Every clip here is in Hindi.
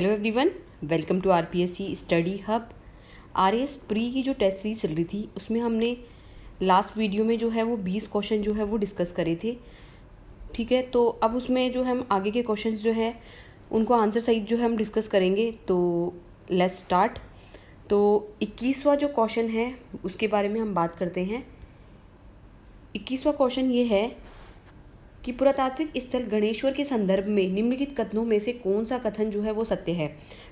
Hello everyone, welcome to RPSC study hub. RS pre की जो टेस्ट सीरीज चल रही थी उसमें हमने लास्ट वीडियो में जो है वो 20 क्वेश्चन जो है वो डिस्कस करे थे। ठीक है, तो अब उसमें जो हम आगे के क्वेश्चन जो है उनको आंसर सहित जो है हम डिस्कस करेंगे। तो लेट्स स्टार्ट। तो 21वां जो क्वेश्चन है उसके बारे में हम बात करते हैं। 21वां क्वेश्चन ये है कि पुरातात्विक स्थल गणेश्वर के संदर्भ में निम्नलिखित कथनों में से कौन सा कथन जो है वो सत्य है।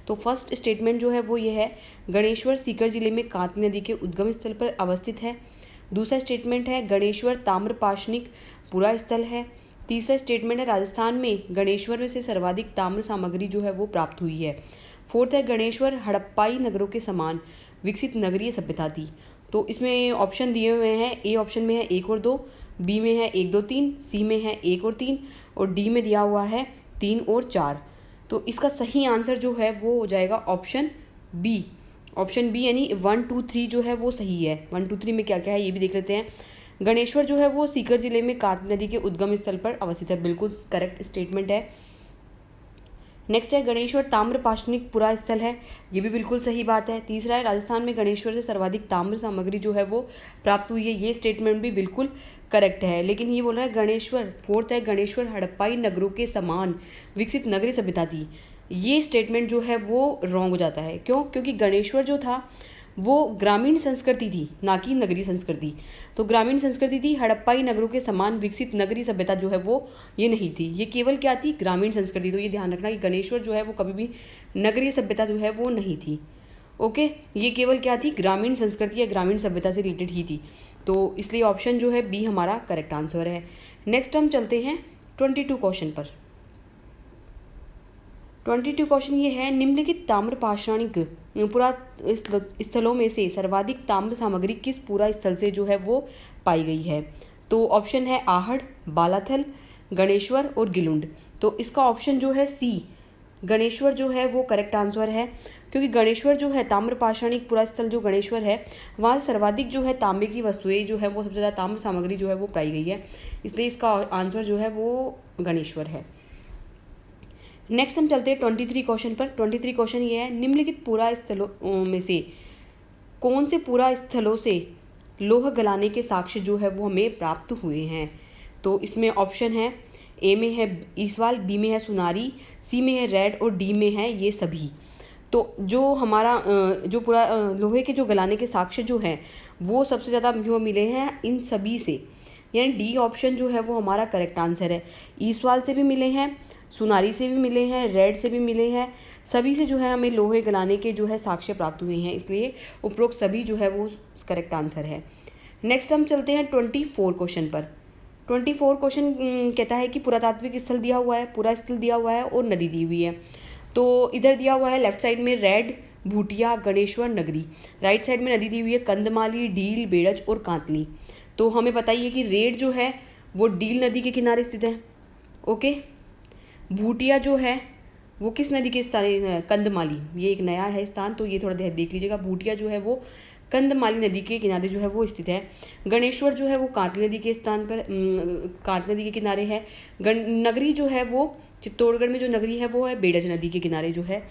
तो फर्स्ट स्टेटमेंट जो है वो ये है, गणेश्वर सीकर जिले में कांती नदी के उद्गम स्थल पर अवस्थित है। दूसरा स्टेटमेंट है, गणेश्वर ताम्रपाषाणिक पुरा स्थल है। तीसरा स्टेटमेंट है, राजस्थान में गणेश्वर से सर्वाधिक ताम्र सामग्री जो है वो प्राप्त हुई है। फोर्थ है, गणेश्वर हड़प्पाई नगरों के समान विकसित नगरीय सभ्यता थी। तो इसमें ऑप्शन दिए हुए हैं, ए ऑप्शन में है 1 और 2, बी में है 1 2 3, सी में है 1 और 3 और डी में दिया हुआ है 3 और 4। तो इसका सही आंसर जो है वो हो जाएगा ऑप्शन बी। ऑप्शन बी यानी 1 2 3 जो है वो सही है। 1 2 3 में क्या क्या है ये भी देख लेते हैं। गणेश्वर जो है वो सीकर जिले में कांती नदी के उद्गम स्थल पर अवस्थित है, बिल्कुल करेक्ट स्टेटमेंट है। नेक्स्ट है, गणेश्वर ताम्रपाषाणिक पुरा स्थल है, ये भी बिल्कुल सही बात है। तीसरा है, राजस्थान में गणेश्वर से सर्वाधिक ताम्र सामग्री जो है वो प्राप्त हुई है, ये स्टेटमेंट भी बिल्कुल करेक्ट है। लेकिन ये बोल रहा है गणेश्वर, फोर्थ है, गणेश्वर हड़प्पाई नगरों के समान विकसित नगरीय सभ्यता थी, ये स्टेटमेंट जो है वो रॉन्ग हो जाता है। क्यों? क्योंकि गणेश्वर जो था वो ग्रामीण संस्कृति थी, ना कि नगरीय संस्कृति। तो ग्रामीण संस्कृति थी, हड़प्पाई नगरों के समान विकसित नगरीय सभ्यता जो है वो ये नहीं थी, ये केवल क्या थी, ग्रामीण संस्कृति। तो ये ध्यान रखना कि गणेश्वर जो है वो कभी भी नगरीय सभ्यता जो है वो नहीं थी। ओके, ये केवल क्या थी, ग्रामीण संस्कृति या ग्रामीण सभ्यता से रिलेटेड ही थी। तो इसलिए ऑप्शन जो है बी हमारा करेक्ट आंसर है। नेक्स्ट हम चलते हैं 22 क्वेश्चन पर। 22 क्वेश्चन ये है, निम्नलिखित ताम्रपाषाणिक पुरा स्थलों में से सर्वाधिक ताम्र सामग्री किस पूरा स्थल से जो है वो पाई गई है। तो ऑप्शन है आहड़, बालाथल, गणेश्वर और गिलुंड। तो इसका ऑप्शन जो है सी, गणेश्वर जो है वो करेक्ट आंसर है। क्योंकि गणेश्वर जो है ताम्रपाषाणिक पुरा स्थल जो गणेश्वर है वहाँ सर्वाधिक जो है तांबे की वस्तुएं जो है वो सबसे ज़्यादा ताम्र सामग्री जो है वो पाई गई है, इसलिए इसका आंसर जो है वो गणेश्वर है। नेक्स्ट हम चलते हैं 23 क्वेश्चन पर। 23 क्वेश्चन ये है, निम्नलिखित पुरा स्थलों में से कौन से पुरा स्थलों से लोह गलाने के साक्ष्य जो है वो हमें प्राप्त हुए हैं। तो इसमें ऑप्शन है, ए में है ईसवाल, बी में है सुनारी, सी में है रेड और डी में है ये सभी। तो जो हमारा जो पूरा लोहे के जो गलाने के साक्ष्य जो हैं वो सबसे ज़्यादा जो मिले हैं इन सभी से, यानी डी ऑप्शन जो है वो हमारा करेक्ट आंसर है। ईसवाल से भी मिले हैं, सुनारी से भी मिले हैं, रेड से भी मिले हैं, सभी से जो है हमें लोहे गलाने के जो है साक्ष्य प्राप्त हुए हैं, इसलिए उपरोक्त सभी जो है वो करेक्ट आंसर है। नेक्स्ट हम चलते हैं 24 क्वेश्चन पर। 24 क्वेश्चन कहता है कि पुरातात्विक स्थल दिया हुआ है, पूरा स्थल दिया हुआ है और नदी दी हुई है। तो इधर दिया हुआ है लेफ्ट साइड में रेड, भूटिया, गणेश्वर, नगरी। राइट साइड में नदी दी हुई है कंदमाली, डील, बेड़च और कांतली। तो हमें बताइए कि रेड जो है वो डील नदी के किनारे स्थित है। ओके, भूटिया जो है वो किस नदी के स्थान, कंदमाली, ये एक नया है स्थान तो ये थोड़ा देख लीजिएगा। भूटिया जो है वो कंदमाली नदी के किनारे जो है वो स्थित है। गणेश्वर जो है वो कांतली नदी के स्थान पर, कांतली नदी के किनारे है। नगरी जो है वो चित्तौड़गढ़ में जो नगरी है वो है बेड़च नदी के किनारे जो है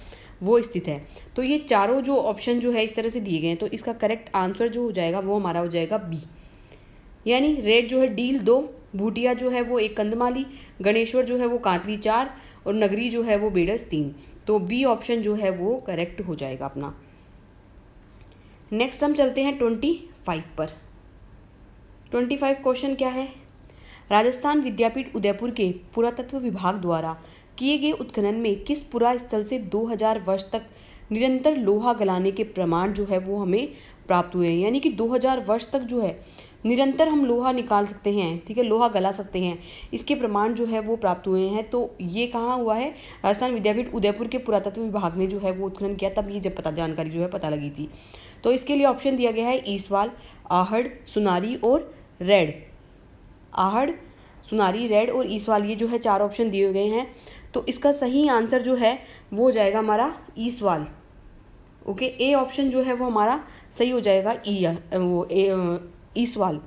वो स्थित है। तो ये चारों जो ऑप्शन जो है इस तरह से दिए गए हैं, तो इसका करेक्ट आंसर जो हो जाएगा वो हमारा हो जाएगा बी, यानी रेड जो है डील 2, भूटिया जो है वो 1, कंदमाली, गणेश्वर जो है वो कांतली 4 और नगरी जो है वो बेड़च 3। तो बी ऑप्शन जो है वो करेक्ट हो जाएगा अपना। नेक्स्ट हम चलते हैं 25 पर। 25 क्वेश्चन क्या है, राजस्थान विद्यापीठ उदयपुर के पुरातत्व विभाग द्वारा किए गए उत्खनन में किस पुरा स्थल से 2000 वर्ष तक निरंतर लोहा गलाने के प्रमाण जो है वो हमें प्राप्त हुए हैं। यानी कि 2000 वर्ष तक जो है निरंतर हम लोहा निकाल सकते हैं, ठीक है, लोहा गला सकते हैं, इसके प्रमाण जो है वो प्राप्त हुए हैं। तो ये कहाँ हुआ है, राजस्थान विद्यापीठ उदयपुर के पुरातत्व विभाग ने जो है वो उत्खनन किया, तब ये जब जानकारी जो है पता लगी थी। तो इसके लिए ऑप्शन दिया गया है ईसवाल, आहड़, सुनारी और रेड। आहड़, सुनारी, रेड और ईसवाल, ये जो है 4 ऑप्शन दिए गए हैं। तो इसका सही आंसर जो है वो हो जाएगा हमारा ईसवाल। ओके, ए ऑप्शन जो है वो हमारा सही हो जाएगा, ईसवाल।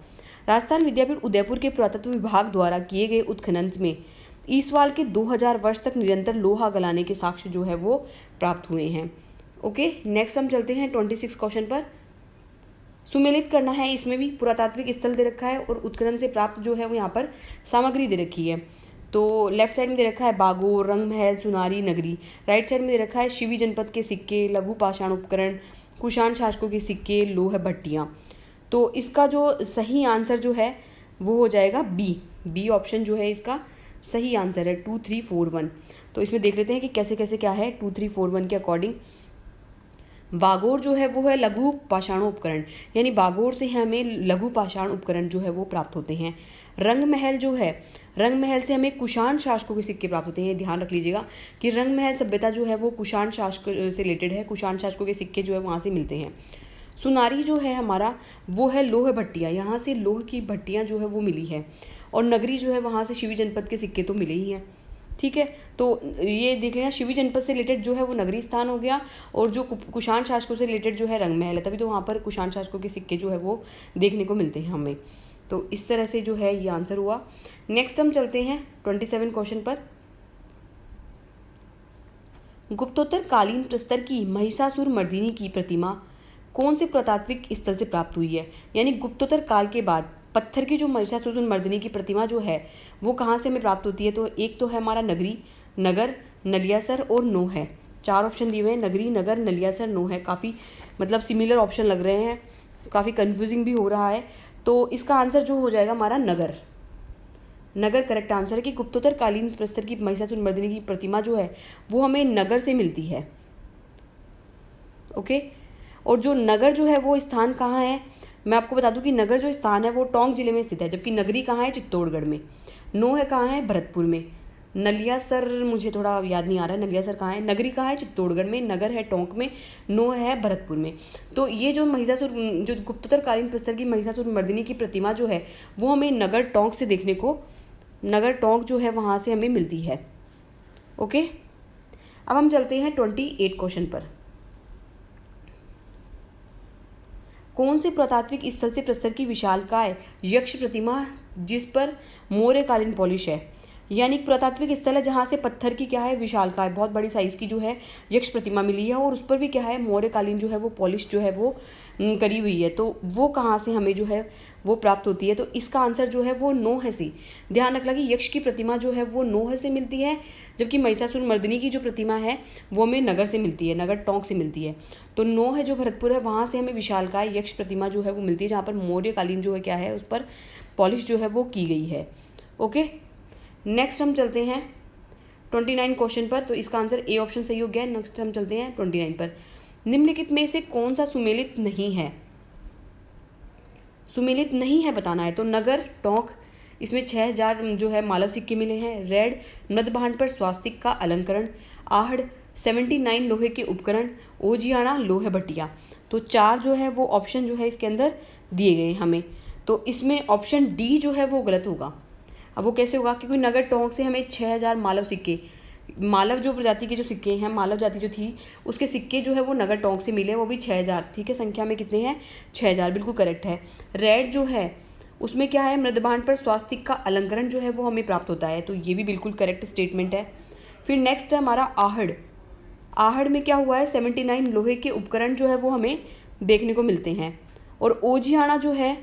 राजस्थान विद्यापीठ उदयपुर के पुरातत्व विभाग द्वारा किए गए उत्खनन में ईसवाल के 2000 वर्ष तक निरंतर लोहा गलाने के साक्ष्य जो है वो प्राप्त हुए हैं। ओके, नेक्स्ट हम चलते हैं 26 क्वेश्चन पर। सुमेलित करना है, इसमें भी पुरातात्विक स्थल दे रखा है और उत्खनन से प्राप्त जो है वो यहाँ पर सामग्री दे रखी है। तो लेफ्ट साइड में दे रखा है बागोर, रंग महल, सुनारी, नगरी। राइट साइड में दे रखा है शिवी जनपद के सिक्के, लघु पाषाण उपकरण, कुषाण शासकों के सिक्के, लोह भट्टियाँ। तो इसका जो सही आंसर जो है वो हो जाएगा बी ऑप्शन जो है इसका सही आंसर है 2, 3, 4, 1। तो इसमें देख लेते हैं कि कैसे कैसे क्या है 2, 3, 4, 1 के अकॉर्डिंग। बागोर जो है वो है लघु पाषाण उपकरण, यानी बागोर से हमें लघु पाषाण उपकरण जो है वो प्राप्त होते हैं। रंग महल जो है, रंग महल से हमें कुषाण शासकों के सिक्के प्राप्त होते हैं। ध्यान रख लीजिएगा कि रंग महल सभ्यता जो है वो कुषाण शासक से रिलेटेड है, कुषाण शासकों के सिक्के जो है वहाँ से मिलते हैं। सुनारी जो है हमारा वो है लोह भट्टियाँ, यहाँ से लोह की भट्टियाँ जो है वो मिली है। और नगरी जो है वहाँ से शिवी जनपद के सिक्के तो मिले ही हैं। ठीक है, तो ये देख लेना, शिवी जनपद से रिलेटेड जो है वो नगरी स्थान हो गया, और जो कुषाण शासकों से रिलेटेड जो है रंग महल है, तभी तो वहाँ पर कुषाण शासकों के सिक्के जो है वो देखने को मिलते हैं हमें। तो इस तरह से जो है ये आंसर हुआ। नेक्स्ट हम चलते हैं 27 क्वेश्चन पर। गुप्तोत्तर कालीन प्रस्तर की महिषासुर मर्दिनी की प्रतिमा कौन से पुरातात्विक स्थल से प्राप्त हुई है? यानी गुप्तोत्तर काल के बाद पत्थर की जो महिषासुर मर्दिनी की प्रतिमा जो है वो कहाँ से हमें प्राप्त होती है? तो एक तो है हमारा नगरी, नगर, नलियासर और नो है। 4 ऑप्शन दिए हुए हैं, नगरी, नगर, नलियासर, नो है। काफ़ी मतलब सिमिलर ऑप्शन लग रहे हैं, काफ़ी कन्फ्यूजिंग भी हो रहा है। तो इसका आंसर जो हो जाएगा हमारा नगर, नगर करेक्ट आंसर है कि गुप्तोत्तर कालीन प्रस्तर की महिषासुर मर्दिनी की प्रतिमा जो है वो हमें नगर से मिलती है। ओके, और जो नगर जो है वो स्थान कहाँ है, मैं आपको बता दूं कि नगर जो स्थान है वो टोंक जिले में स्थित है, जबकि नगरी कहाँ है? चित्तौड़गढ़ में। नो है कहाँ है? भरतपुर में। नलियासर मुझे थोड़ा याद नहीं आ रहा है, नलियासर कहाँ है? नगरी कहाँ है? चित्तौड़गढ़ में। नगर है टोंक में, नो है भरतपुर में। तो ये जो महिषासुर, जो गुप्तोत्तर कालीन प्रस्तर की महिषासुर मर्दिनी की प्रतिमा जो है वो हमें नगर टोंक से देखने को, नगर टोंक जो है वहाँ से हमें मिलती है। ओके, अब हम चलते हैं 28 क्वेश्चन पर। कौन से पुरातात्विक स्थल से प्रस्तर की विशालकाय यक्ष प्रतिमा जिस पर मौर्यकालीन पॉलिश है? यानी पुरातात्विक स्थल है जहाँ से पत्थर की क्या है विशालकाय, बहुत बड़ी साइज की जो है यक्ष प्रतिमा मिली है, और उस पर भी क्या है मौर्यकालीन जो है वो पॉलिश जो है वो करी हुई है। तो वो कहाँ से हमें जो है वो प्राप्त होती है? तो इसका आंसर जो है वो नौह से। ध्यान रखना कि यक्ष की प्रतिमा जो है वो नौह से मिलती है, जबकि महिषासुर मर्दिनी की जो प्रतिमा है वो हमें नगर से मिलती है, नगर टोंक से मिलती है। तो नौह जो भरतपुर है वहाँ से हमें विशालकाय यक्ष प्रतिमा जो है वो मिलती है, जहाँ पर मौर्यकालीन जो है क्या है उस पर पॉलिश जो है वो की गई है। ओके, नेक्स्ट हम चलते हैं 29 क्वेश्चन पर। तो इसका आंसर ए ऑप्शन सही हो गया है। नेक्स्ट हम चलते हैं 29 पर। निम्नलिखित में से कौन सा सुमेलित नहीं है? सुमेलित नहीं है बताना है। तो नगर, टोंक, इसमें 6000 जो है मालव सिक्के मिले हैं। रेड, मृदभांड पर स्वास्तिक का अलंकरण। आहड़, 79 लोहे के उपकरण। ओजियाना, लोहे भट्टिया। तो 4 जो है वो ऑप्शन जो है इसके अंदर दिए गए हमें। तो इसमें ऑप्शन डी जो है वो गलत होगा। अब वो कैसे होगा? क्योंकि नगर टोंक से हमें 6000 मालव सिक्के, मालव जो प्रजाति के जो सिक्के हैं, मालव जाति जो थी उसके सिक्के जो है वो नगर टोंक से मिले, वो भी 6000। ठीक है, संख्या में कितने हैं? 6000, बिल्कुल करेक्ट है। रेड जो है उसमें क्या है मृदभांड पर स्वास्तिक का अलंकरण जो है वो हमें प्राप्त होता है, तो ये भी बिल्कुल करेक्ट स्टेटमेंट है। फिर नेक्स्ट है हमारा आहड़। आहड़ में क्या हुआ है 79 लोहे के उपकरण जो है वो हमें देखने को मिलते हैं। और ओजियाना जो है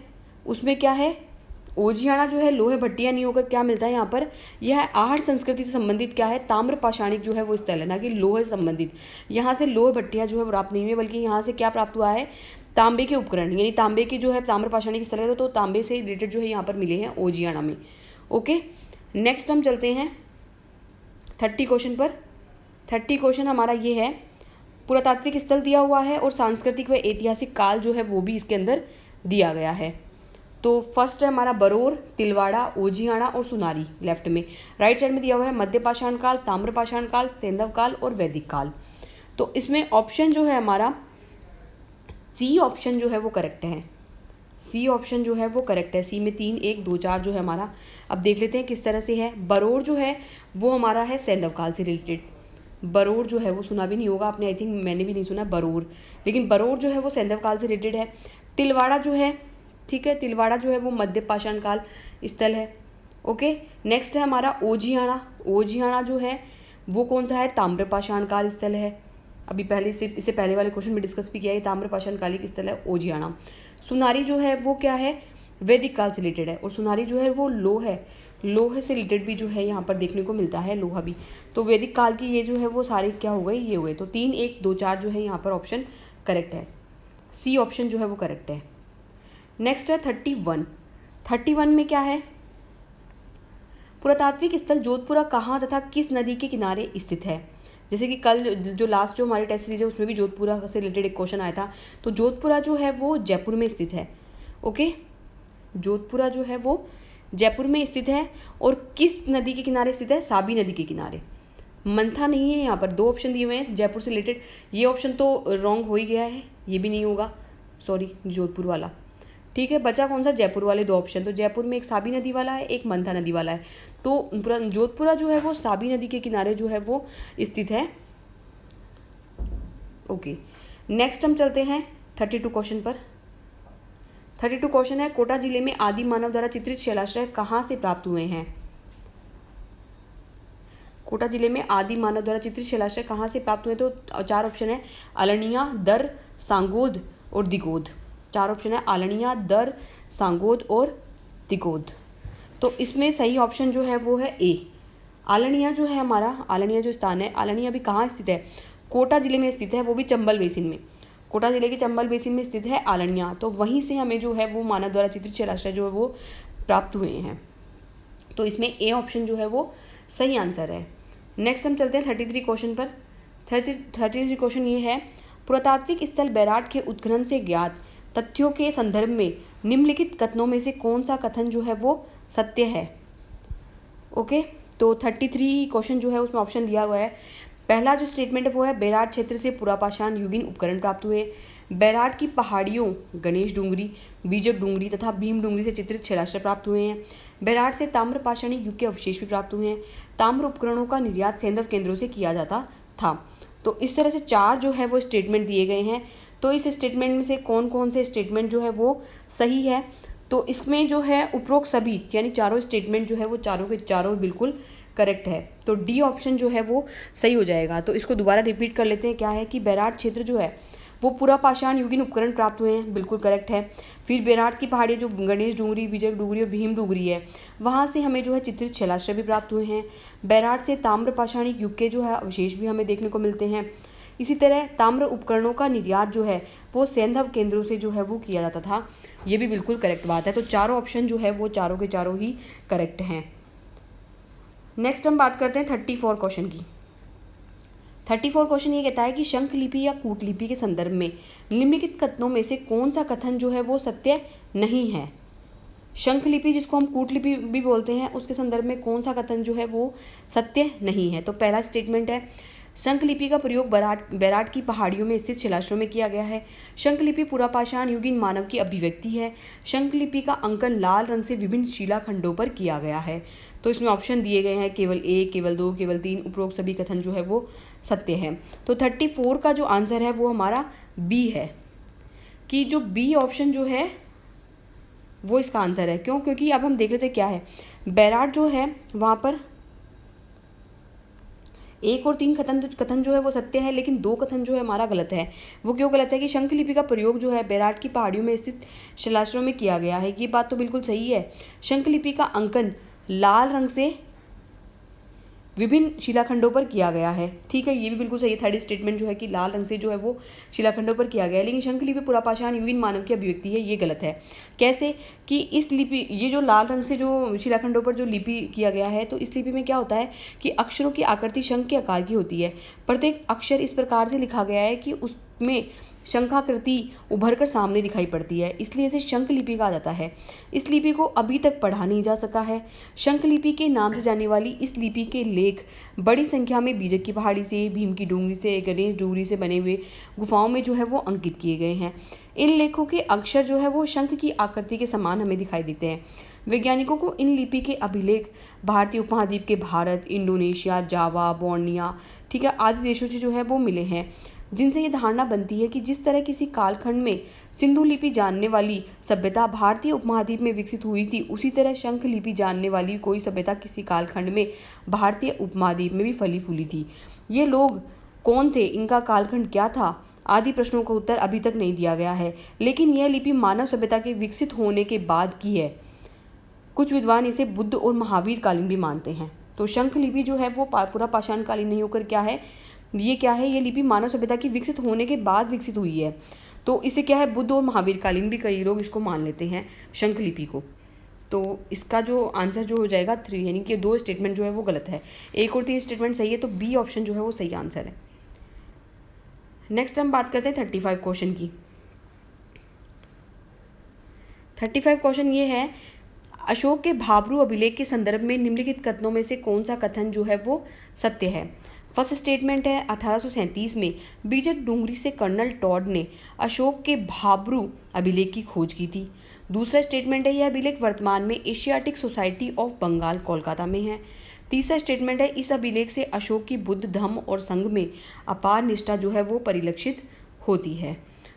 उसमें क्या है, ओजियाना जो है लोहे भट्टियाँ नहीं होकर क्या मिलता है यहाँ पर, यह आहड़ संस्कृति से संबंधित क्या है ताम्र पाषाणिक जो है वो स्थल है, ना कि लोहे से संबंधित। यहाँ से लोहे भट्टियाँ जो है प्राप्त नहीं हुई, बल्कि यहाँ से क्या प्राप्त हुआ है तांबे के उपकरण, यानी तांबे के जो है ताम्र पाषाणिक स्थल है, तो तांबे से रिलेटेड जो है यहाँ पर मिले हैं ओजियाना में। ओके, नेक्स्ट हम चलते हैं 30 क्वेश्चन पर। 30 क्वेश्चन हमारा ये है, पुरातात्विक स्थल दिया हुआ है और सांस्कृतिक व ऐतिहासिक काल जो है वो भी इसके अंदर दिया गया है। तो फर्स्ट है हमारा बरोर, तिलवाड़ा, ओजियाना और सुनारी लेफ्ट में। राइट साइड में दिया हुआ है मध्य पाषाण काल, ताम्र पाषाण काल, सैंधव काल और वैदिक काल। तो इसमें ऑप्शन जो है हमारा सी ऑप्शन जो है वो करेक्ट है। सी ऑप्शन जो है वो करेक्ट है। सी में 3, 1, 2, 4 जो है हमारा। अब देख लेते हैं किस तरह से है। बरोर जो है वो हमारा है सैंधव काल से रिलेटेड। बरोर जो है वो सुना भी नहीं होगा आपने, आई थिंक मैंने भी नहीं सुना बरोर, लेकिन बरोर जो है वो सैंधव काल से रिलेटेड है। तिलवाड़ा जो है, ठीक है, तिलवाड़ा जो है वो मध्य पाषाण काल स्थल है। ओके, नेक्स्ट है हमारा ओजियाना। ओजियाना जो है वो कौन सा है? ताम्रपाषाण काल स्थल है। अभी पहले इससे पहले वाले क्वेश्चन में डिस्कस भी किया है, ताम्रपाषाण कालिक स्थल है ओजियाना। सुनारी जो है वो क्या है? वैदिक काल से रिलेटेड है, और सुनारी जो है वो लोह है, लोहे से रिलेटेड भी जो है यहाँ पर देखने को मिलता है, लोहा भी। तो वैदिक काल की ये जो है वो सारे क्या हो गए? ये हुए। तो 3, 1, 2, 4 जो है यहाँ पर ऑप्शन करेक्ट है, सी ऑप्शन जो है वो करेक्ट है। नेक्स्ट है 31। 31 में क्या है? पुरातात्विक स्थल जोधपुरा कहाँ तथा किस नदी के किनारे स्थित है? जैसे कि कल जो लास्ट जो हमारी टेस्ट सीरीज है उसमें भी जोधपुरा से रिलेटेड एक क्वेश्चन आया था। तो जोधपुरा जो है वो जयपुर में स्थित है। ओके, जोधपुरा जो है वो जयपुर में स्थित है, और किस नदी के किनारे स्थित है? साबी नदी के किनारे। मंथा नहीं है यहाँ पर, 2 ऑप्शन दिए हुए हैं जयपुर से रिलेटेड। ये ऑप्शन तो रॉन्ग हो ही गया है, ये भी नहीं होगा, सॉरी, जोधपुर वाला। ठीक है, बचा कौन सा? जयपुर वाले 2 ऑप्शन। तो जयपुर में एक साबी नदी वाला है, एक मंथा नदी वाला है। तो जोधपुरा जो है वो साबी नदी के किनारे जो है वो स्थित है। ओके, नेक्स्ट हम चलते हैं 32 क्वेश्चन पर। 32 क्वेश्चन है, कोटा जिले में आदि मानव द्वारा चित्रित शैलाश्रय कहाँ से प्राप्त हुए हैं? कोटा जिले में आदि मानव द्वारा चित्रित शैलाश्रय कहाँ से प्राप्त हुए? तो 4 ऑप्शन है, अलनिया, दर, सांगोद और दिगोद। 4 ऑप्शन है, आलनिया, दर, सांगोद और दिगोद। तो इसमें सही ऑप्शन जो है वो है ए, आलनिया जो है हमारा। आलनिया जो स्थान है, आलनिया अभी कहाँ स्थित है? कोटा जिले में स्थित है, वो भी चंबल बेसिन में। कोटा जिले के चंबल बेसिन में स्थित है आलनिया। तो वहीं से हमें जो है वो मानव द्वारा चित्रित शैलाश्रय जो है वो प्राप्त हुए हैं। तो इसमें ए ऑप्शन जो है वो सही आंसर है। नेक्स्ट हम चलते हैं 33 क्वेश्चन पर। 33 क्वेश्चन ये है, पुरातात्विक स्थल बैराट के उत्खनन से ज्ञात तथ्यों के संदर्भ में निम्नलिखित कथनों में से कौन सा कथन जो है वो सत्य है? ओके, तो 33 क्वेश्चन जो है उसमें ऑप्शन दिया हुआ है। पहला जो स्टेटमेंट है वो है, बैराट क्षेत्र से पुरापाषाण युगीन उपकरण प्राप्त हुए। बैराट की पहाड़ियों गणेश डूंगरी, बीजक डूंगरी तथा भीम डूंगरी से चित्रित शैलाश्रय प्राप्त हुए हैं। बैराट से ताम्रपाषाणी युग के अवशेष भी प्राप्त हुए हैं। ताम्र उपकरणों का निर्यात सैंधव केंद्रों से किया जाता था। तो इस तरह से 4 जो है वो स्टेटमेंट दिए गए हैं। तो इस स्टेटमेंट में से कौन कौन से स्टेटमेंट जो है वो सही है? तो इसमें जो है उपरोक्त सभी यानी चारों स्टेटमेंट जो है वो चारों के चारों बिल्कुल करेक्ट है। तो डी ऑप्शन जो है वो सही हो जाएगा। तो इसको दोबारा रिपीट कर लेते हैं, क्या है कि बैराट क्षेत्र जो है वो पुरापाषाण युगीन उपकरण प्राप्त हुए हैं, बिल्कुल करेक्ट है। फिर बैराट की पहाड़ियाँ जो गणेश डूंगरी, बीजक डूंगरी और भीम डूंगरी है, वहाँ से हमें जो है चित्रित शैलाश्रय भी प्राप्त हुए हैं। बैराट से ताम्रपाषाणी युग के जो है अवशेष भी हमें देखने को मिलते हैं। इसी तरह ताम्र उपकरणों का निर्यात जो है वो सैंधव केंद्रों से जो है वो किया जाता था, ये भी बिल्कुल करेक्ट बात है। तो चारों ऑप्शन जो है वो चारों के चारों ही करेक्ट हैं। नेक्स्ट हम बात करते हैं 34 क्वेश्चन की। 34 क्वेश्चन ये कहता है कि शंख लिपि या कूटलिपि के संदर्भ में निम्नलिखित कथनों में से कौन सा कथन जो है वो सत्य नहीं है? शंख लिपि जिसको हम कूटलिपि भी बोलते हैं, उसके संदर्भ में कौन सा कथन जो है वो सत्य नहीं है? तो पहला स्टेटमेंट है, शंख लिपि का प्रयोग बैराट की पहाड़ियों में स्थित शिलाश्रयों में किया गया है। शंख लिपि पुरापाषाण युगीन मानव की अभिव्यक्ति है। शंख लिपि का अंकन लाल रंग से विभिन्न शिलाखंडों पर किया गया है। तो इसमें ऑप्शन दिए गए हैं केवल 1, केवल 2, केवल 3। उपरोक्त सभी कथन जो है वो सत्य है। तो 34 का जो आंसर है वो हमारा बी है, कि जो बी ऑप्शन जो है वो इसका आंसर है। क्यों? क्योंकि अब हम देख लेते क्या है। बैराट जो है वहाँ पर 1 और 3 कथन जो है वो सत्य है, लेकिन 2 कथन जो है हमारा गलत है। वो क्यों गलत है? कि शंख लिपि का प्रयोग जो है बैराट की पहाड़ियों में स्थित शिलाश्रयों में किया गया है, ये बात तो बिल्कुल सही है। शंख लिपि का अंकन लाल रंग से विभिन्न शिलाखंडों पर किया गया है, ठीक है, ये भी बिल्कुल सही है। थर्ड स्टेटमेंट जो है कि लाल रंग से जो है वो शिलाखंडों पर किया गया है, लेकिन शंख लिपि पुरापाषाण युगीन मानव की अभिव्यक्ति है, ये गलत है। कैसे? कि इस लिपि, ये जो लाल रंग से जो शिलाखंडों पर जो लिपि किया गया है, तो इस लिपि में क्या होता है कि अक्षरों की आकृति शंख के आकार की होती है। प्रत्येक अक्षर इस प्रकार से लिखा गया है कि उसमें शंखाकृति उभर कर सामने दिखाई पड़ती है, इसलिए इसे शंख लिपि कहा जाता है। इस लिपि को अभी तक पढ़ा नहीं जा सका है। शंख लिपि के नाम से जाने वाली इस लिपि के लेख बड़ी संख्या में बीजक की पहाड़ी से, भीम की डूंगरी से, गणेश डूंगरी से बने हुए गुफाओं में जो है वो अंकित किए गए हैं। इन लेखों के अक्षर जो है वो शंख की आकृति के समान हमें दिखाई देते हैं। वैज्ञानिकों को इन लिपि के अभिलेख भारतीय उपमहाद्वीप के भारत, इंडोनेशिया, जावा, बोर्निया, ठीक है, आदि देशों से जो है वो मिले हैं। जिनसे ये धारणा बनती है कि जिस तरह किसी कालखंड में सिंधु लिपि जानने वाली सभ्यता भारतीय उपमहाद्वीप में विकसित हुई थी, उसी तरह शंख लिपि जानने वाली कोई सभ्यता किसी कालखंड में भारतीय उपमहाद्वीप में भी फली फूली थी। ये लोग कौन थे, इनका कालखंड क्या था आदि प्रश्नों का उत्तर अभी तक नहीं दिया गया है, लेकिन यह लिपि मानव सभ्यता के विकसित होने के बाद की है। कुछ विद्वान इसे बुद्ध और महावीर कालीन भी मानते हैं। तो शंख लिपि जो है वो पूरा पाषाण कालीन नहीं होकर क्या है, ये लिपि मानव सभ्यता की विकसित होने के बाद विकसित हुई है। तो इसे क्या है, बुद्ध और महावीर कालीन भी कई लोग इसको मान लेते हैं शंख लिपि को। तो इसका जो आंसर जो हो जाएगा 3, यानी कि 2 स्टेटमेंट जो है वो गलत है, 1 और 3 स्टेटमेंट सही है, तो बी ऑप्शन जो है वो सही आंसर है। नेक्स्ट हम बात करते हैं 35 क्वेश्चन की। 35 क्वेश्चन ये है, अशोक के भाब्रू अभिलेख के संदर्भ में निम्नलिखित कथनों में से कौन सा कथन जो है वो सत्य है। फर्स्ट स्टेटमेंट है 1837 में बीजक डूंगरी से कर्नल टॉड ने अशोक के भाब्रू अभिलेख की खोज की थी। दूसरा स्टेटमेंट है यह अभिलेख वर्तमान में Asiatic Society of Bengal Kolkata में है। तीसरा स्टेटमेंट है इस अभिलेख से अशोक की बुद्ध धम्म और संघ में अपार निष्ठा जो है वो परिलक्षित होती है।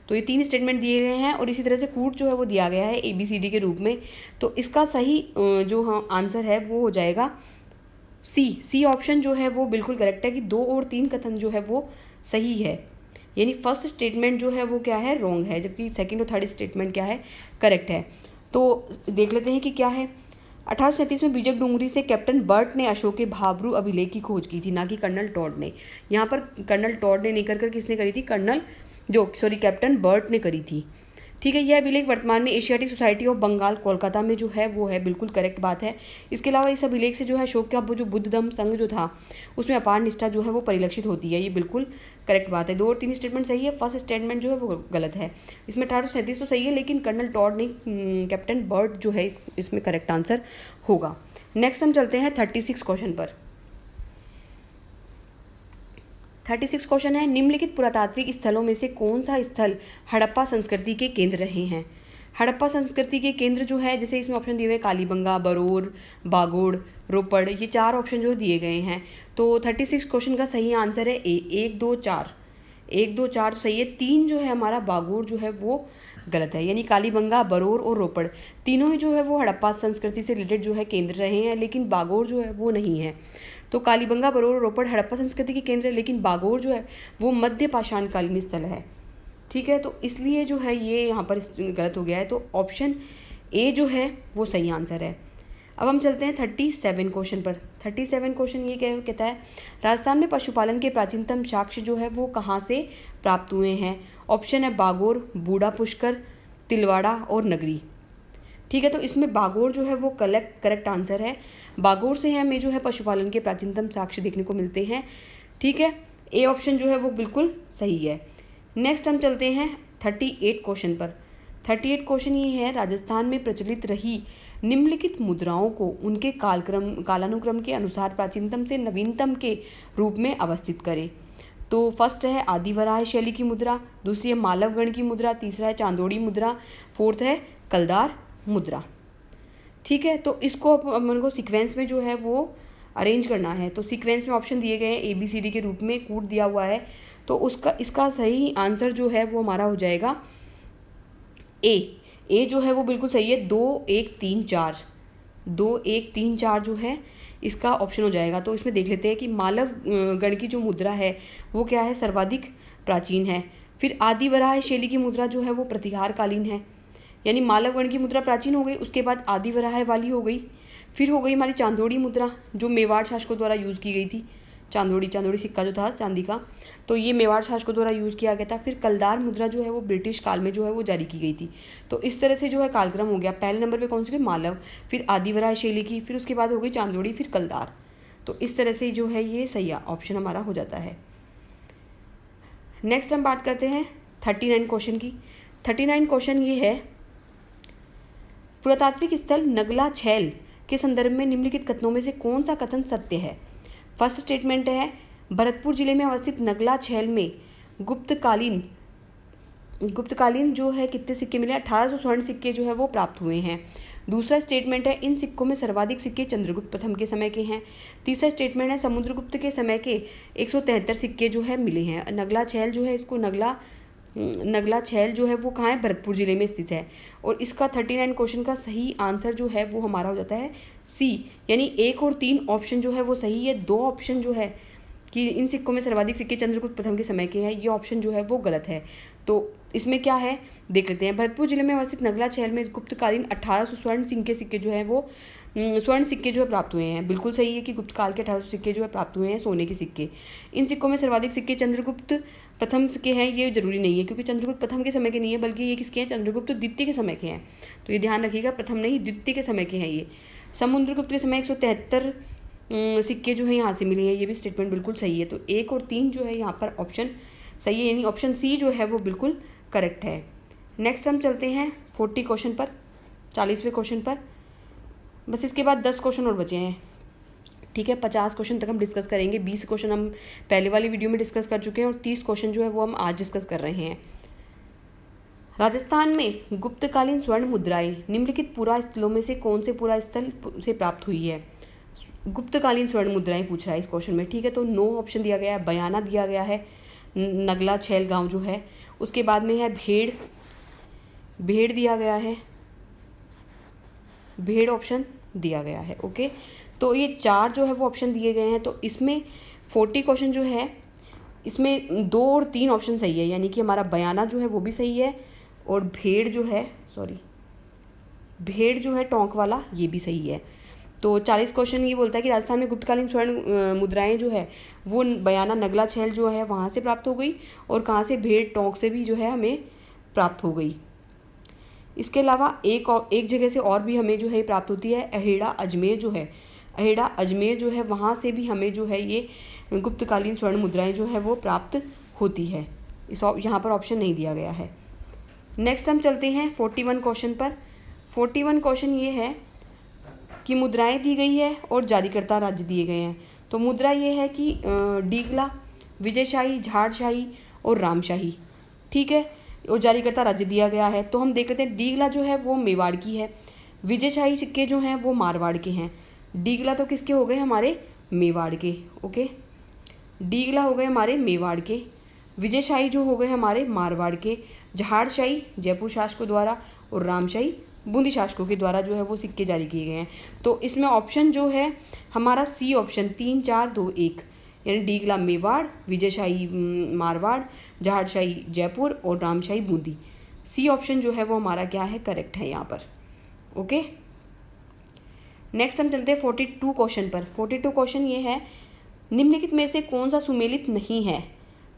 तो ये 3 स्टेटमेंट दिए गए हैं और इसी तरह से कूट जो है वो दिया गया है ABCD के रूप में। तो इसका सही जो आंसर है वो हो जाएगा सी ऑप्शन जो है वो बिल्कुल करेक्ट है कि 2 और 3 कथन जो है वो सही है, यानी फर्स्ट स्टेटमेंट जो है वो क्या है, रॉन्ग है, जबकि सेकंड और थर्ड स्टेटमेंट क्या है, करेक्ट है। तो देख लेते हैं कि क्या है। 1837 में बीजक डूंगरी से कैप्टन बर्ट ने अशोक के भाब्रू अभिलेख की खोज की थी, ना कि कर्नल टॉड ने। यहाँ पर कर्नल टॉड ने नहीं कर किसने करी थी, कैप्टन बर्ट ने करी थी। ठीक है, यह अभिलेख वर्तमान में Asiatic Society of Bengal Kolkata में जो है वो है, बिल्कुल करेक्ट बात है। इसके अलावा इस अभिलेख से जो है अशोक का वो जो बुद्ध धम्म संघ जो था उसमें अपार निष्ठा जो है वो परिलक्षित होती है, ये बिल्कुल करेक्ट बात है। 2 और 3 स्टेटमेंट सही है, फर्स्ट स्टेटमेंट जो है वो गलत है। इसमें 1837 तो सही है, लेकिन कर्नल टॉड नहीं, कैप्टन बर्ट जो है इसमें करेक्ट आंसर होगा। नेक्स्ट हम चलते हैं 36 क्वेश्चन पर। 36 क्वेश्चन है, निम्नलिखित पुरातात्विक स्थलों में से कौन सा स्थल हड़प्पा संस्कृति के केंद्र रहे हैं। हड़प्पा संस्कृति के केंद्र जो है, जैसे इसमें ऑप्शन दिए हुए कालीबंगा, बरोर, बागोड़, रोपड़, ये 4 ऑप्शन जो दिए गए हैं। तो 36 क्वेश्चन का सही आंसर है 1, 2, 4। 1, 2, 4 सही है, 3 जो है हमारा बागोड़ जो है वो गलत है, यानी कालीबंगा, बरोर और रोपड़ तीनों ही जो है वो हड़प्पा संस्कृति से रिलेटेड जो है केंद्र रहे हैं, लेकिन बागोड़ जो है वो नहीं है। तो कालीबंगा, बरोर और रोपड़ हड़प्पा संस्कृति के केंद्र है, लेकिन बागोड़ जो है वो मध्य पाषाणकालीन स्थल है। ठीक है, तो इसलिए जो है ये यहाँ पर गलत हो गया है, तो ऑप्शन ए जो है वो सही आंसर है। अब हम चलते हैं 37 क्वेश्चन पर। 37 क्वेश्चन ये कहता है, राजस्थान में पशुपालन के प्राचीनतम साक्ष्य जो है वो कहाँ से प्राप्त हुए हैं। ऑप्शन है बागोड़, बूढ़ा पुष्कर, तिलवाड़ा और नगरी। ठीक है, तो इसमें बागोड़ जो है वो करेक्ट आंसर है। बागोड़ से हमें जो है पशुपालन के प्राचीनतम साक्ष्य देखने को मिलते हैं। ठीक है, ए ऑप्शन जो है वो बिल्कुल सही है। नेक्स्ट हम चलते हैं 38 क्वेश्चन पर। 38 क्वेश्चन ये है, राजस्थान में प्रचलित रही निम्नलिखित मुद्राओं को उनके कालानुक्रम के अनुसार प्राचीनतम से नवीनतम के रूप में अवस्थित करें। तो फर्स्ट है आदिवराह शैली की मुद्रा, दूसरी है मालवगण की मुद्रा, तीसरा है चांदोड़ी मुद्रा, फोर्थ है कलदार मुद्रा। ठीक है, तो इसको अपन को सीक्वेंस में जो है वो अरेंज करना है। तो सीक्वेंस में ऑप्शन दिए गए हैं ABCD के रूप में, कूट दिया हुआ है, तो इसका सही आंसर जो है वो हमारा हो जाएगा ए जो है वो बिल्कुल सही है। 2, 1, 3, 4 2, 1, 3, 4 जो है इसका ऑप्शन हो जाएगा। तो इसमें देख लेते हैं कि मालव गण की जो मुद्रा है वो क्या है, सर्वाधिक प्राचीन है। फिर आदिवराह शैली की मुद्रा जो है वो प्रतिहारकालीन है, यानी मालवगण की मुद्रा प्राचीन हो गई, उसके बाद आदिवराह वाली हो गई, फिर हो गई हमारी चांदोड़ी मुद्रा जो मेवाड़ शासकों द्वारा यूज़ की गई थी। चांदोड़ी सिक्का जो था चांदी का, तो ये मेवाड़ शासकों द्वारा यूज़ किया गया था। फिर कलदार मुद्रा जो है वो ब्रिटिश काल में जो है वो जारी की गई थी। तो इस तरह से जो है कालक्रम हो गया। पहले नंबर पे कौन सी, मालव, फिर आदिवराह शैली की, फिर उसके बाद हो गई चांदोड़ी, फिर कलदार। तो इस तरह से जो है ये सही ऑप्शन हमारा हो जाता है। नेक्स्ट हम बात करते हैं 39 क्वेश्चन की। 39 क्वेश्चन ये है, पुरातात्विक स्थल नगला छैल के संदर्भ में निम्नलिखित कथनों में से कौन सा कथन सत्य है। फर्स्ट स्टेटमेंट है, भरतपुर जिले में अवस्थित नगला छैल में गुप्तकालीन जो है कितने सिक्के मिले, 1800 स्वर्ण सिक्के जो है वो प्राप्त हुए हैं। दूसरा स्टेटमेंट है इन सिक्कों में सर्वाधिक सिक्के चंद्रगुप्त प्रथम के समय के हैं। तीसरा स्टेटमेंट है समुद्रगुप्त के समय के 173 सिक्के जो है मिले हैं। नगला छैल जो है, इसको नगला छैल जो है वो कहाँ है, भरतपुर जिले में स्थित है। और इसका 39 क्वेश्चन का सही आंसर जो है वो हमारा हो जाता है सी, यानी 1 और 3 ऑप्शन जो है वो सही है। 2 ऑप्शन जो है कि इन सिक्कों में सर्वाधिक सिक्के चंद्रगुप्त प्रथम के समय के हैं, ये ऑप्शन जो है वो गलत है। तो इसमें क्या है देख लेते हैं। भरतपुर जिले में अवस्थित नगला छैल में गुप्तकालीन 1800 स्वर्ण सिंह के सिक्के जो है वो स्वर्ण सिक्के जो है प्राप्त हुए हैं। बिल्कुल सही है कि गुप्त काल के 1800 सिक्के जो है प्राप्त हुए हैं, सोने के सिक्के। इन सिक्कों में सर्वाधिक सिक्के चंद्रगुप्त प्रथम के हैं, ये जरूरी नहीं है क्योंकि चंद्रगुप्त प्रथम के समय के नहीं है, बल्कि ये किसके हैं, चंद्रगुप्त द्वितीय के समय के हैं। तो ये ध्यान रखिएगा, प्रथम नहीं द्वितीय के समय के हैं ये। समुद्रगुप्त के समय 173 सिक्के जो है यहाँ से मिले हैं, ये भी स्टेटमेंट बिल्कुल सही है। तो 1 और 3 जो है यहाँ पर ऑप्शन सही है, यानी ऑप्शन सी जो है वो बिल्कुल करेक्ट है। नेक्स्ट हम चलते हैं 40 क्वेश्चन पर, 40वें क्वेश्चन पर। बस इसके बाद 10 क्वेश्चन और बचे हैं, ठीक है। 50 क्वेश्चन तक हम डिस्कस करेंगे। 20 क्वेश्चन हम पहले वाली वीडियो में डिस्कस कर चुके हैं और 30 क्वेश्चन जो है वो हम आज डिस्कस कर रहे हैं। राजस्थान में गुप्तकालीन स्वर्ण मुद्राएं निम्नलिखित पुरा स्थलों में से कौन से पुरा स्थल से प्राप्त हुई है। गुप्तकालीन स्वर्ण मुद्राएं पूछ रहा है इस क्वेश्चन में, ठीक है। तो 9 ऑप्शन दिया गया है। बयाना दिया गया है, नगला छैल गांव जो है, उसके बाद में है भेड़ दिया गया है, भेड़ ऑप्शन दिया गया है, ओके। तो ये 4 जो है वो ऑप्शन दिए गए हैं। तो इसमें 40 क्वेश्चन जो है इसमें 2 और 3 ऑप्शन सही है, यानी कि हमारा बयाना जो है वो भी सही है और भेड़ जो है टोंक वाला, ये भी सही है। तो 40 क्वेश्चन ये बोलता है कि राजस्थान में गुप्तकालीन स्वर्ण मुद्राएं जो है वो बयाना नगला छैल जो है वहाँ से प्राप्त हो गई और कहाँ से, भेड़ टोंक से भी जो है हमें प्राप्त हो गई। इसके अलावा एक जगह से और भी हमें जो है प्राप्त होती है, अहेड़ा अजमेर जो है वहाँ से भी हमें जो है ये गुप्तकालीन स्वर्ण मुद्राएं जो है वो प्राप्त होती है। यहाँ पर ऑप्शन नहीं दिया गया है। नेक्स्ट हम चलते हैं 41 क्वेश्चन पर। 41 क्वेश्चन ये है कि मुद्राएं दी गई है और जारीकर्ता राज्य दिए गए हैं। तो मुद्रा ये है कि डीगला, विजयशाही, झाड़शाही और रामशाही, ठीक है, और जारीकर्ता राज्य दिया गया है। तो हम देख लेते हैं, डीगला जो है वो मेवाड़ की है, विजयशाही सिक्के जो हैं वो मारवाड़ के हैं। डीगला तो किसके हो गए, हमारे मेवाड़ के, ओके। डीगला हो गए हमारे मेवाड़ के, विजयशाही जो हो गए हमारे मारवाड़ के, झाड़शाही जयपुर शासकों द्वारा और रामशाही बूंदी शासकों के द्वारा जो है वो सिक्के जारी किए गए हैं। तो इसमें ऑप्शन जो है हमारा सी ऑप्शन 3, 4, 2, 1, यानी डीगला मेवाड़, विजयशाही मारवाड़, झाड़शाही जयपुर और रामशाही बूंदी, सी ऑप्शन जो है वो हमारा क्या है, करेक्ट है यहाँ पर, ओके। नेक्स्ट हम चलते हैं 42 क्वेश्चन पर। 42 क्वेश्चन ये है, निम्नलिखित में से कौन सा सुमेलित नहीं है।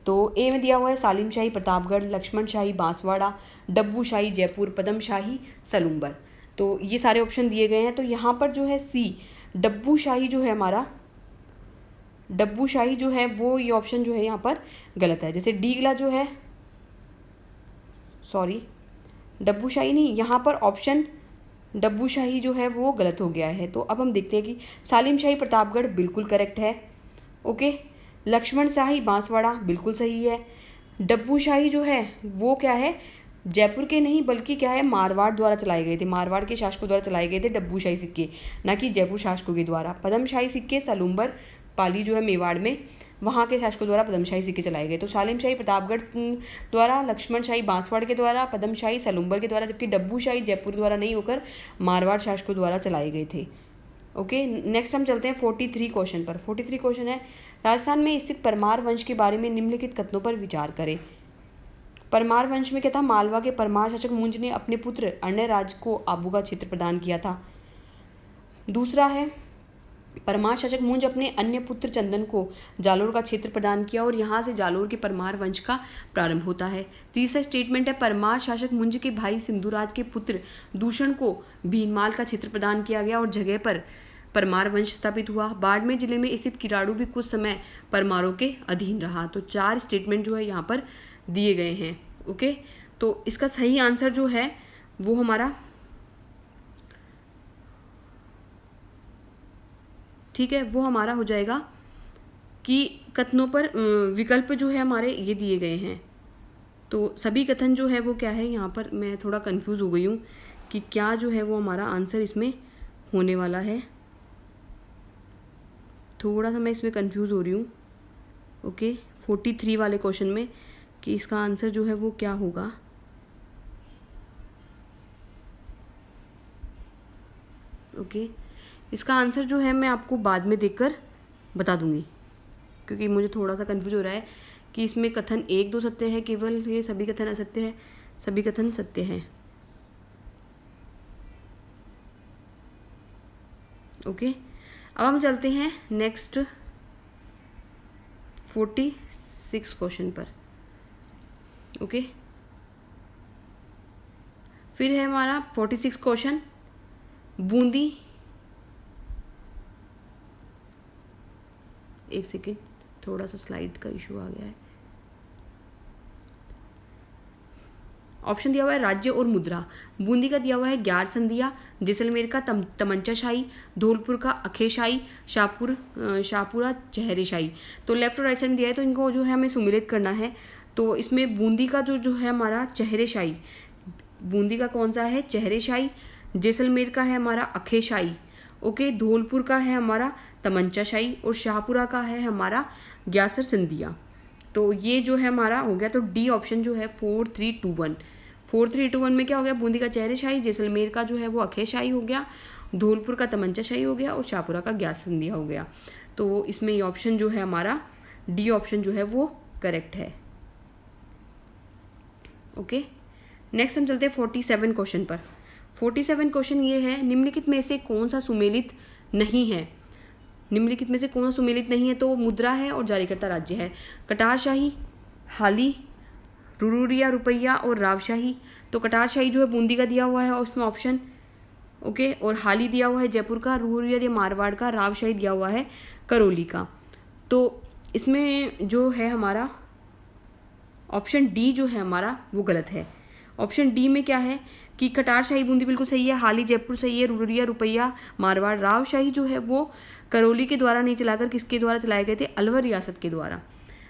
तो ए में दिया हुआ है सालिमशाही प्रतापगढ़, लक्ष्मणशाही बांसवाड़ा, डब्बूशाही जयपुर, पदमशाही सलूम्बर। तो ये सारे ऑप्शन दिए गए हैं। तो यहाँ पर जो है सी डब्बूशाही जो है हमारा, डब्बूशाही जो है वो ये ऑप्शन जो है यहाँ पर गलत है। जैसे डीगला जो है, सॉरी डब्बूशाही नहीं, यहाँ पर ऑप्शन डब्बूशाही जो है वो गलत हो गया है। तो अब हम देखते हैं कि सालिमशाही प्रतापगढ़ बिल्कुल करेक्ट है, ओके। लक्ष्मणशाही बांसवाड़ा बिल्कुल सही है। डब्बूशाही जो है वो क्या है, जयपुर के नहीं बल्कि क्या है, मारवाड़ द्वारा चलाए गए थे, मारवाड़ के शासकों द्वारा चलाए गए थे डब्बूशाही सिक्के, ना कि जयपुर शासकों के द्वारा। पदमशाही सिक्के सलूम्बर पाली जो है मेवाड़ में, वहाँ के शासकों द्वारा पदमशाही सिक्के चलाए गए। तो सालिमशाही प्रतापगढ़ द्वारा, लक्ष्मणशाही बांसवाड़ के द्वारा, पदमशाही सलूम्बर के द्वारा, जबकि डब्बूशाही जयपुर द्वारा नहीं होकर मारवाड़ शासकों द्वारा चलाए गए थे, ओके। नेक्स्ट हम चलते हैं 43 क्वेश्चन पर। 43 क्वेश्चन है, राजस्थान में स्थित परमार वंश के बारे में निम्नलिखित कथनों पर विचार करें। परमार वंश में क्या था, मालवा के परमार शासक मुंज ने अपने पुत्र अर्णराज को आबू का क्षेत्र प्रदान किया था। दूसरा है, परमार शासक मुंज अपने अन्य पुत्र चंदन को जालोर का क्षेत्र प्रदान किया और यहाँ से जालोर के परमार वंश का प्रारंभ होता है। तीसरा स्टेटमेंट है, परमार शासक मुंज के भाई सिंधुराज के पुत्र दूषण को भीनमाल का क्षेत्र प्रदान किया गया और जगह पर परमार वंश स्थापित हुआ। बाड़मेर जिले में स्थित किराड़ू भी कुछ समय परमारों के अधीन रहा। तो 4 स्टेटमेंट जो है यहाँ पर दिए गए हैं, ओके। तो इसका सही आंसर जो है वो हमारा, ठीक है, वो हमारा हो जाएगा कि कथनों पर विकल्प जो है हमारे ये दिए गए हैं। तो सभी कथन जो है वो क्या है, यहाँ पर मैं थोड़ा कंफ्यूज हो गई हूँ कि क्या जो है वो हमारा आंसर इसमें होने वाला है। थोड़ा सा मैं इसमें कंफ्यूज हो रही हूँ। ओके, 43 वाले क्वेश्चन में कि इसका आंसर जो है वो क्या होगा। ओके, इसका आंसर जो है मैं आपको बाद में देखकर बता दूंगी, क्योंकि मुझे थोड़ा सा कंफ्यूज हो रहा है कि इसमें कथन 1-2 सत्य है केवल, ये सभी कथन असत्य है, सभी कथन सत्य हैं। ओके, अब हम चलते हैं नेक्स्ट 46 क्वेश्चन पर। ओके, फिर है हमारा 46 क्वेश्चन, बूंदी, एक सेकेंड, थोड़ा सा स्लाइड का इशू आ गया है। ऑप्शन दिया हुआ है राज्य और मुद्रा। बूंदी का दिया हुआ है 11 संधिया, जैसलमेर का तमंचाशाही, धौलपुर का अखेशाही, शाहपुरा चेहरेशाही। तो लेफ्ट और राइट साइड दिया है, तो इनको जो है हमें सुमिलित करना है। तो इसमें बूंदी का जो है हमारा चेहरेशाही, बूंदी का कौन सा है, चेहरेशाही। जैसलमेर का है हमारा अखेशाही। ओके, धौलपुर का है हमारा तमंचाशाही और शाहपुरा का है हमारा ग्यासर संधिया। तो ये जो है हमारा हो गया। तो डी ऑप्शन जो है 4321। 4321 में क्या हो गया, बूंदी का चेहरेशाही, जैसलमेर का जो है वो अखेशाही हो गया, धौलपुर का तमंचाशाही हो गया और शाहपुरा का ग्यासर संधिया हो गया। तो इसमें ये ऑप्शन जो है हमारा डी ऑप्शन जो है वो करेक्ट है। ओके, नेक्स्ट हम चलते हैं 47 क्वेश्चन पर। 47 क्वेश्चन ये है, निम्नलिखित में से कौन सा सुमेलित नहीं है। निम्नलिखित में से कौन सा सुमेलित नहीं है, तो मुद्रा है और जारीकर्ता राज्य है। कटारशाही, हाली, रुरुरिया रुपैया और रावशाही। तो कटारशाही जो है बूंदी का दिया हुआ है और उसमें ऑप्शन। ओके, और हाली दिया हुआ है जयपुर का, रुरुरिया दिया मारवाड़ का, रावशाही दिया हुआ है करौली का। तो इसमें जो है हमारा ऑप्शन डी जो है हमारा वो गलत है। ऑप्शन डी में क्या है कि कटारशाही बूंदी बिल्कुल सही है, हाली जयपुर सही है, रुरुरिया रुपैया मारवाड़, रावशाही जो है वो करौली के द्वारा नहीं चलाकर किसके द्वारा चलाए गए थे, अलवर रियासत के द्वारा।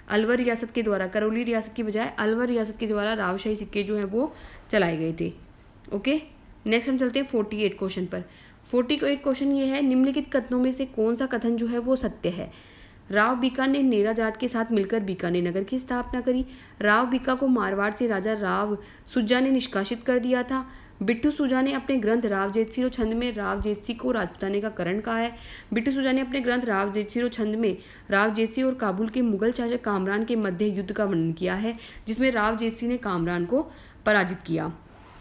अलवर रियासत के द्वारा, करौली रियासत की बजाय अलवर रियासत के द्वारा रावशाही सिक्के जो है वो चलाए गए थे। ओके, नेक्स्ट हम चलते हैं 48 क्वेश्चन पर। 48 क्वेश्चन ये है, निम्नलिखित कथनों में से कौन सा कथन जो है वो सत्य है। राव बीका ने नेरा जाट के साथ मिलकर बीकानेर नगर की स्थापना करी। राव बीका को मारवाड़ से राजा राव सुजा ने निष्कासित कर दिया था। बिट्टू सुजा ने अपने ग्रंथ रावजेतसी छंद में रावजेतसी को राजपुताने का करण कहा है। बिट्टू सुजा ने अपने ग्रंथ रावजेतसी छंद में रावजेतसी और काबुल के मुगल शासक कामरान के मध्य युद्ध का वर्णन किया है, जिसमें रावजेतसी ने कामरान को पराजित किया।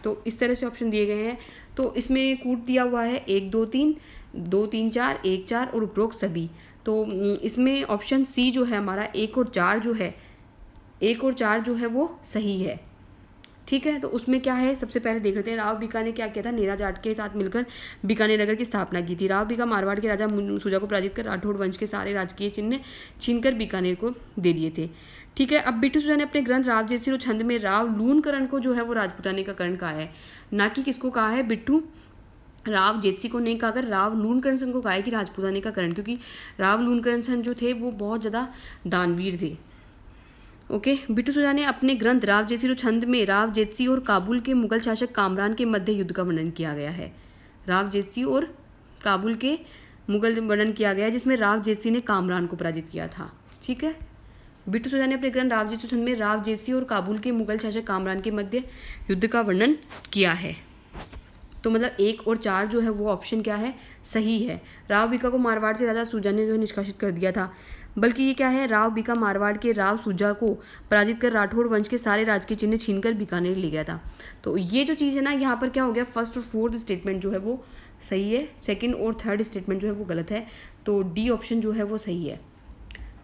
तो इस तरह से ऑप्शन दिए गए हैं। तो इसमें कूट दिया हुआ है 1 2 3, 2 3 4, 1 4 और उपरोक्त सभी। तो इसमें ऑप्शन सी जो है हमारा 1 और 4 जो है, 1 और 4 जो है वो सही है। ठीक है, तो उसमें क्या है, सबसे पहले देख लेते हैं। राव बीका ने क्या किया था, नेरा जाट के साथ मिलकर बीकानेर नगर की स्थापना की थी। राव बीका मारवाड़ के राजा सुजा को पराजित कर राठौड़ वंश के सारे राजकीय चिन्ह छीनकर बीकानेर को दे दिए थे। ठीक है, अब बिट्टू सुजा ने अपने ग्रंथ रावजेतसी छंद में राव लूणकरण को जो है वो राजपुताने का करण कहा है, ना कि किसको कहा है, बिट्टू राव जेतसी को नहीं कहा, राव लूणकरण सन को कहा है कि राजपुताने का करण, क्योंकि राव लूणकरण सन जो थे वो बहुत ज़्यादा दानवीर थे। ओके, बिट्टू सुजा ने अपने ग्रंथ रावजेतसी छंद में रावजेतसी और काबुल के मुगल शासक कामरान के मध्य युद्ध का वर्णन किया गया है। रावजेतसी और काबुल के मुगल वर्णन किया गया है, जिसमें रावजेतसी ने कामरान को पराजित किया था। ठीक है, बिट्टू सुजा ने अपने ग्रंथ रावजेतसी छंद में रावजेतसी और काबुल के मुगल शासक कामरान के मध्य युद्ध का वर्णन किया है। तो मतलब 1 और 4 जो है वो ऑप्शन क्या है, सही है। राव बीका को मारवाड़ से राजा सुजा ने जो है निष्कासित कर दिया था, बल्कि ये क्या है, राव बीका मारवाड़ के राव सुजा को पराजित कर राठौड़ वंश के सारे राजकीय चिन्ह छीनकर बीकानेर ले गया था। तो ये जो चीज़ है ना, यहाँ पर क्या हो गया, फर्स्ट और फोर्थ स्टेटमेंट जो है वो सही है, सेकंड और थर्ड स्टेटमेंट जो है वो गलत है। तो डी ऑप्शन जो है वो सही है।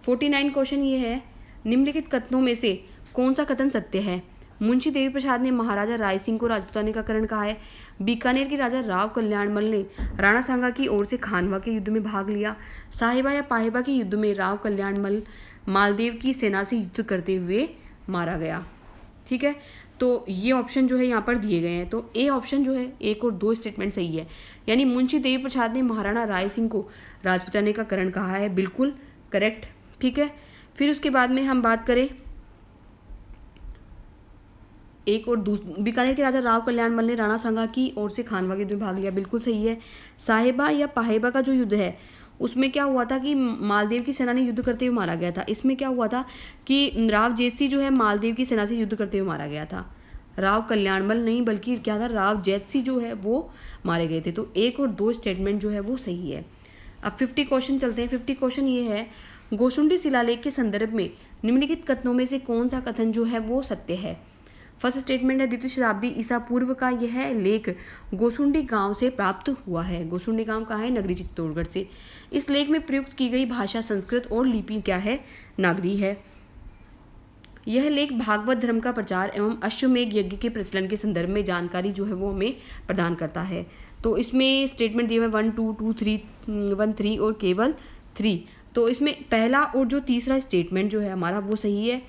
49 क्वेश्चन ये है, निम्नलिखित कथनों में से कौन सा कथन सत्य है। मुंशी देवी प्रसाद ने महाराजा राय सिंह को राजपुताने का करण कहा है। बीकानेर के राजा राव कल्याणमल ने राणा सांगा की ओर से खानवा के युद्ध में भाग लिया। साहिबा या पाहिबा के युद्ध में राव कल्याणमल मालदेव की सेना से युद्ध करते हुए मारा गया। ठीक है, तो ये ऑप्शन जो है यहाँ पर दिए गए हैं। तो ए ऑप्शन जो है, 1 और 2 स्टेटमेंट सही है, यानी मुंशी देवी प्रसाद ने महाराणा राय सिंह को राजपुताने का करण कहा है, बिल्कुल करेक्ट। ठीक है, फिर उसके बाद में हम बात करें एक और बीकानेर के राजा राव कल्याणमल ने राणा सांगा की ओर से खानवा के युद्ध में भाग लिया, बिल्कुल सही है। साहिबा या पाहेबा का जो युद्ध है उसमें क्या हुआ था कि मालदेव की सेना ने युद्ध करते हुए मारा गया था। इसमें क्या हुआ था कि राव जैतसिंह जो है मालदेव की सेना से युद्ध करते हुए मारा गया था। राव कल्याणमल नहीं बल्कि क्या था, राव जैतसिंह जो है वो मारे गए थे। तो 1 और 2 स्टेटमेंट जो है वो सही है। अब 50 क्वेश्चन चलते हैं। 50 क्वेश्चन ये है, गोशुंडी शिलालेख के संदर्भ में निम्नलिखित कथनों में से कौन सा कथन जो है वो सत्य है। फर्स्ट स्टेटमेंट है, द्वितीय शताब्दी ईसा पूर्व का यह लेख गोशुंडी गांव से प्राप्त हुआ है। गोशुंडी गांव कहाँ है? नगरी चित्तौड़गढ़ से। इस लेख में प्रयुक्त की गई भाषा संस्कृत और लिपि क्या है? नागरी है। यह लेख भागवत धर्म का प्रचार एवं अश्वमेघ यज्ञ के प्रचलन के संदर्भ में जानकारी जो है वो हमें प्रदान करता है। तो इसमें स्टेटमेंट दिए हुए 1, 2, 2, 3, 1, 3 और केवल 3। तो इसमें पहला और जो तीसरा स्टेटमेंट जो है हमारा वो सही है,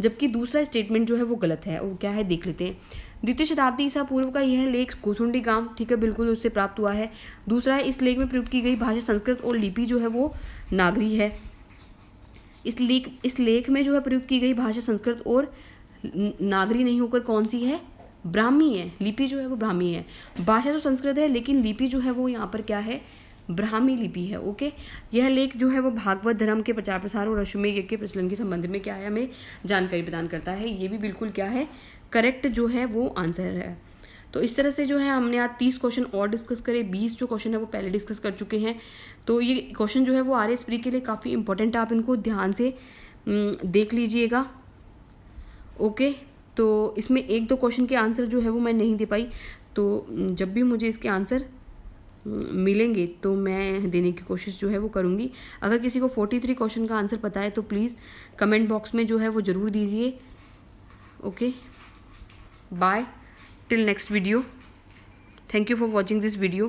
जबकि दूसरा स्टेटमेंट जो है वो गलत है। वो क्या है देख लेते हैं। द्वितीय शताब्दी ईसा पूर्व का यह लेख गोशुंडी गांव, ठीक है, बिल्कुल उससे प्राप्त हुआ है। दूसरा है, इस लेख में प्रयुक्त की गई भाषा संस्कृत और लिपि जो है वो नागरी है। इस लेख में जो है प्रयुक्त की गई भाषा संस्कृत और नागरी नहीं होकर कौन सी है? ब्राह्मी है। लिपि जो है वो ब्राह्मी है। भाषा तो संस्कृत है लेकिन लिपि जो है वो यहाँ पर क्या है? ब्राह्मी लिपि है। ओके, यह लेख जो है वो भागवत धर्म के प्रचार प्रसार और अश्वमेध यज्ञ के प्रचलन के संबंध में क्या है? हमें जानकारी प्रदान करता है। ये भी बिल्कुल क्या है? करेक्ट जो है वो आंसर है। तो इस तरह से जो है हमने आज 30 क्वेश्चन और डिस्कस करे। 20 जो क्वेश्चन है वो पहले डिस्कस कर चुके हैं। तो ये क्वेश्चन जो है वो RS प्री के लिए काफ़ी इंपॉर्टेंट है, आप इनको ध्यान से देख लीजिएगा। ओके, तो इसमें 1-2 क्वेश्चन के आंसर जो है वो मैं नहीं दे पाई, तो जब भी मुझे इसके आंसर मिलेंगे तो मैं देने की कोशिश जो है वो करूँगी। अगर किसी को 43 क्वेश्चन का आंसर पता है तो प्लीज़ कमेंट बॉक्स में जो है वो ज़रूर दीजिए। Okay, bye, till next video. Thank you for watching this video.